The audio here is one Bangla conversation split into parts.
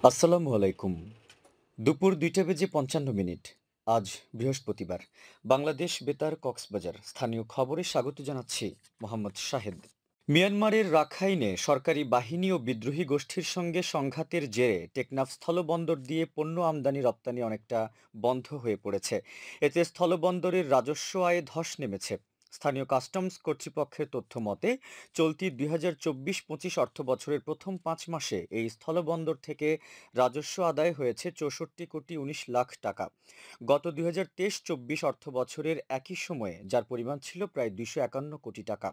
আসসালামু আলাইকুম। দুপুর ২টা বেজে ৫৫ মিনিট। আজ বৃহস্পতিবার। বাংলাদেশ বেতার কক্সবাজার। স্থানীয় খবরে স্বাগত জানাচ্ছি মোহাম্মদ শাহেদ। মিয়ানমারের রাখাইনে সরকারি বাহিনী ও বিদ্রোহী গোষ্ঠীর সঙ্গে সংঘাতের জেরে টেকনাফ স্থলবন্দর দিয়ে পণ্য আমদানি রপ্তানি অনেকটা বন্ধ হয়ে পড়েছে। এতে স্থলবন্দরের রাজস্ব আয়ে ধস নেমেছে। স্থানীয় কাস্টমস কর্তৃপক্ষের তথ্য মতে চলতি ২০২৪-২৫ অর্থবছরের প্রথম ৫ মাসে এই স্থলবন্দর থেকে রাজস্ব আদায় হয়েছে ৬৪,১৯,০০,০০০ টাকা। গত ২০২৩-২৪ অর্থবছরের একই সময়ে যার পরিমাণ ছিল প্রায় ২৫১ কোটি টাকা।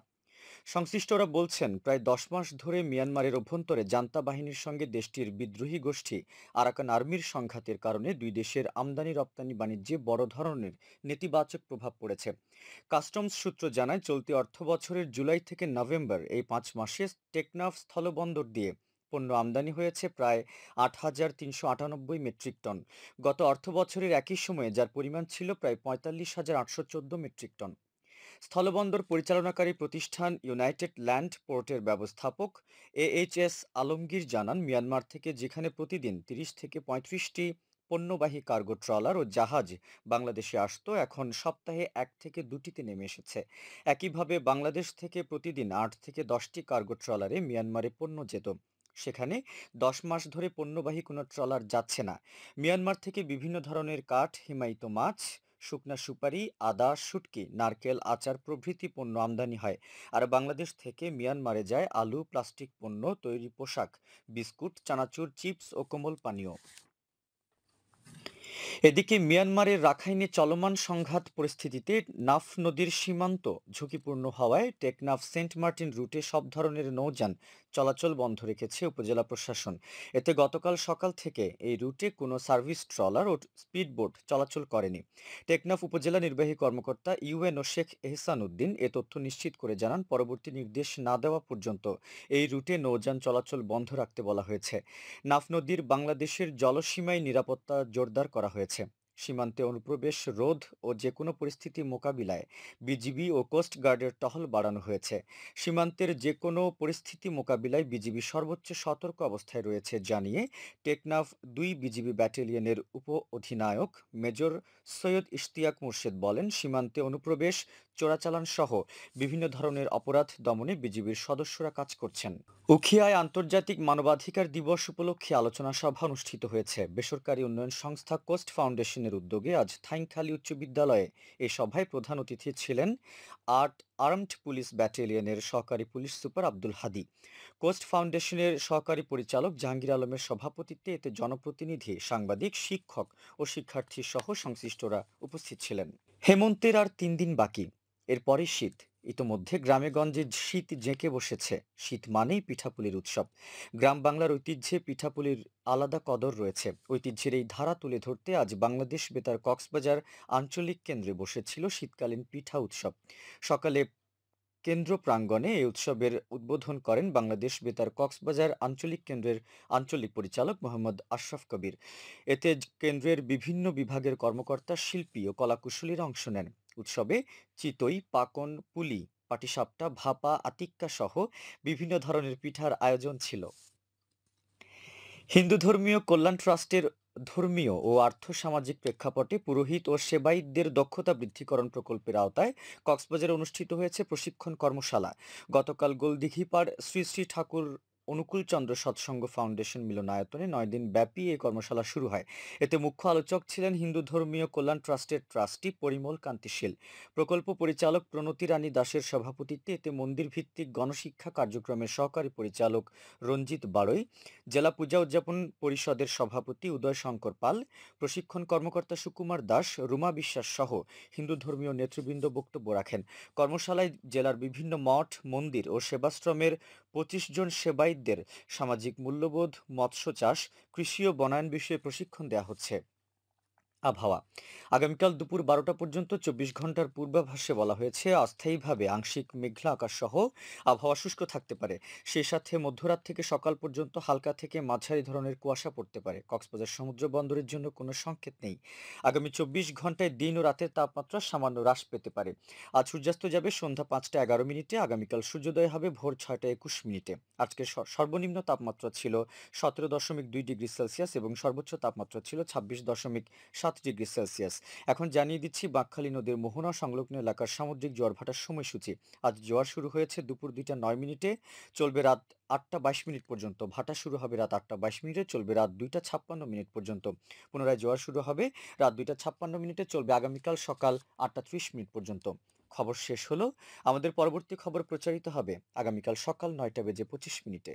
সংশ্লিষ্টরা বলছেন, প্রায় ১০ মাস ধরে মিয়ানমারের অভ্যন্তরে জান্তা বাহিনীর সঙ্গে দেশটির বিদ্রোহী গোষ্ঠী আরাকান আর্মির সংঘাতের কারণে দুই দেশের আমদানি-রপ্তানি বাণিজ্যে বড় ধরনের নেতিবাচক প্রভাব পড়েছে। কাস্টমস সূত্র জানায়, চলতি অর্থবছরের জুলাই থেকে নভেম্বর এই ৫ মাসে টেকনাফ স্থলবন্দর দিয়ে পণ্য আমদানি হয়েছে প্রায় ৮,৩৯৮ মেট্রিক টন। গত অর্থবছরের একই সময়ে যার পরিমাণ ছিল প্রায় ৪৫,৮১৪ মেট্রিক টন। স্থলবন্দর পরিচালনাকারী প্রতিষ্ঠান ইউনাইটেড ল্যান্ড পোর্টের ব্যবস্থাপক AHS আলমগীর জানান, মিয়ানমার থেকে যেখানে প্রতিদিন ৩০ থেকে ৩৫টি পণ্যবাহী কার্গো ট্রলার ও জাহাজ বাংলাদেশে আসতো, এখন সপ্তাহে ১ থেকে ২টিতে নেমে এসেছে। একইভাবে বাংলাদেশ থেকে প্রতিদিন ৮ থেকে ১০টি কার্গো ট্রলারে মিয়ানমারে পণ্য যেত। সেখানে ১০ মাস ধরে পণ্যবাহী কোনো ট্রলার যাচ্ছে না। মিয়ানমার থেকে বিভিন্ন ধরনের কাঠ, হিমায়িত মাছ, শুকনা সুপারি, আদা, শুটকি, নারকেল, আচার প্রভৃতি পণ্য আমদানি হয়। আর বাংলাদেশ থেকে মিয়ানমারে যায় আলু, প্লাস্টিক পণ্য, তৈরি পোশাক, বিস্কুট, চানাচুর, চিপস ও কোমল পানীয়। এদিকে মিয়ানমারের রাখাইনে চলমান সংঘাত পরিস্থিতিতে নাফ নদীর সীমান্ত ঝুঁকিপূর্ণ হওয়ায় টেকনাফ সেন্ট মার্টিন রুটে সব ধরনের নৌযান চলাচল বন্ধ রেখেছে উপজেলা প্রশাসন। এতে গতকাল সকাল থেকে এই রুটে কোনো সার্ভিস ট্রলার ও স্পিডবোট চলাচল করেনি। টেকনাফ উপজেলা নির্বাহী কর্মকর্তা ইউএনও শেখ এহসান উদ্দিন এ তথ্য নিশ্চিত করে জানান, পরবর্তী নির্দেশ না দেওয়া পর্যন্ত এই রুটে নৌযান চলাচল বন্ধ রাখতে বলা হয়েছে। নাফ নদীর বাংলাদেশের জলসীমায় নিরাপত্তা জোরদার করা হয়েছে। সীমান্তে অনুপ্রবেশ রোধ ও যেকোনো পরিস্থিতি মোকাবিলায় বিজিবি ও কোস্ট গার্ডের টহল বাড়ানো হয়েছে। সীমান্তের যেকোনো পরিস্থিতি মোকাবিলায় বিজিবি সর্বোচ্চ সতর্ক অবস্থায় রয়েছে জানিয়ে টেকনাফ ২ বিজিবি ব্যাটালিয়নের উপ অধিনায়ক মেজর সৈয়দ ইশতিয়াক মুর্শেদ বলেন, সীমান্তে অনুপ্রবেশ, চোরাচালান সহ বিভিন্ন ধরনের অপরাধ দমনে বিজিবির সদস্যরা কাজ করছেন। উখিয়ায় আন্তর্জাতিক মানবাধিকার দিবস উপলক্ষে আলোচনা সভা অনুষ্ঠিত হয়েছে। বেসরকারি উন্নয়ন সংস্থা কোস্ট ফাউন্ডেশনের উদ্যোগে আজ থাইংখালী উচ্চ বিদ্যালয়ে এ সভায় প্রধান অতিথি ছিলেন আর্মড পুলিশ ব্যাটালিয়নের সহকারী পুলিশ সুপার আব্দুল হাদি। কোস্ট ফাউন্ডেশনের সহকারী পরিচালক জাহাঙ্গীর আলমের সভাপতিত্বে এতে জনপ্রতিনিধি, সাংবাদিক, শিক্ষক ও শিক্ষার্থী সহ সংশ্লিষ্টরা উপস্থিত ছিলেন। হেমন্তের আর ৩ দিন বাকি, এরপরই শীত। ইতোমধ্যে গ্রামে-গঞ্জে শীত জেঁকে বসেছে। শীত মানেই পিঠাপুলির উৎসব। গ্রাম বাংলার ঐতিহ্যে পিঠাপুলির আলাদা কদর রয়েছে। ঐতিহ্যের এই ধারা তুলে ধরতে আজ বাংলাদেশ বেতার কক্সবাজার আঞ্চলিক কেন্দ্রে বসেছিল শীতকালীন পিঠা উৎসব। সকালে কেন্দ্র প্রাঙ্গণে এই উৎসবের উদ্বোধন করেন বাংলাদেশ বেতার কক্সবাজার আঞ্চলিক কেন্দ্রের আঞ্চলিক পরিচালক মোহাম্মদ আশরাফ কবির। এতে কেন্দ্রের বিভিন্ন বিভাগের কর্মকর্তা, শিল্পী ও কলাকুশলীরা অংশ নেন। উৎসবে চিতই, পাকন, পুলি, পাটিসাপটা, ভাপা, আতিক্কা সহ বিভিন্ন ধরনের পিঠার আয়োজন ছিল। হিন্দু ধর্মীয় কল্যাণ ট্রাস্টের ধর্মীয় ও আর্থ-সামাজিক প্রেক্ষাপটে পুরোহিত ও সেবায়েতদের দক্ষতা বৃদ্ধিকরণ প্রকল্পের আওতায় কক্সবাজারে অনুষ্ঠিত হয়েছে প্রশিক্ষণ কর্মশালা। গতকাল গোলদিঘিপাড় শ্রী শ্রী ঠাকুর অনুকূলচন্দ্র সৎসঙ্গ ফাউন্ডেশন মিলনায়তনে ৯ দিন ব্যাপী এই কর্মশালা শুরু হয়। এতে মুখ্য আলোচক ছিলেন হিন্দু ধর্মীয় কল্যাণ ট্রাস্টের ট্রাস্টি পরিমল কান্তিশীল। প্রকল্প পরিচালক প্রণতি রানী দাসের সভাপতিত্বে এতে মন্দির ভিত্তিক গণশিক্ষা কার্যক্রমের সহকারী পরিচালক রঞ্জিত বাড়ই, জেলা পূজা উদযাপন পরিষদের সভাপতি উদয় শঙ্কর পাল, প্রশিক্ষণ কর্মকর্তা সুকুমার দাস, রুমা বিশ্বাস সহ হিন্দু ধর্মীয় নেতৃবৃন্দ বক্তব্য রাখেন। কর্মশালায় জেলার বিভিন্ন মঠ, মন্দির ও সেবাশ্রমের ২৫ জন সেবায়েতদের সামাজিক মূল্যবোধ, মৎস্য চাষ, কৃষি ও বনায়ন বিষয়ে প্রশিক্ষণ দেওয়া হচ্ছে। আবহাওয়া আগামীকাল দুপুর 12টা পর্যন্ত 24 ঘন্টার পূর্বাভাসে বলা হয়েছে অস্থায়ীভাবে আংশিক মেঘলা আকাশ সহ আবহাওয়া শুষ্ক থাকতে পারে। সেই সাথে মধ্যরাত থেকে সকাল পর্যন্ত হালকা থেকে মাঝারি ধরনের কুয়াশা পড়তে পারে। কক্সবাজার সমুদ্র বন্দরের জন্য কোনো সংকেত নেই। আগামী 24 ঘন্টায় দিন ও রাতের তাপমাত্রা সামান্য হ্রাস পেতে পারে। আজ সূর্যাস্ত যাবে সন্ধ্যা 5টা 11 মিনিটে, আগামীকাল সূর্যোদয় হবে ভোর 6টা 21 মিনিটে। আজকে সর্বনিম্ন তাপমাত্রা ছিল 17.2 ডিগ্রি সেলসিয়াস এবং সর্বোচ্চ তাপমাত্রা ছিল 26.7 ডিগ্রি সেলসিয়াস। এখন জানিয়ে দিচ্ছি বাঁকখালী নদীর মোহনা সংলগ্ন এলাকার সামুদ্রিক জোয়ার ভাটার সময়সূচি। আজ জোয়ার শুরু হয়েছে দুপুর 2টা 9 মিনিটে, চলবে রাত 8টা 22 মিনিট পর্যন্ত। ভাটা শুরু হবে রাত 8টা 22 মিনিটে, চলবে রাত 2টা 56 মিনিট পর্যন্ত। পুনরায় জোয়ার শুরু হবে রাত 2টা 56 মিনিটে, চলবে আগামীকাল সকাল 8টা 30 মিনিট পর্যন্ত। খবর শেষ হলো। আমাদের পরবর্তী খবর প্রচারিত হবে আগামীকাল সকাল 9টা বেজে 25 মিনিটে।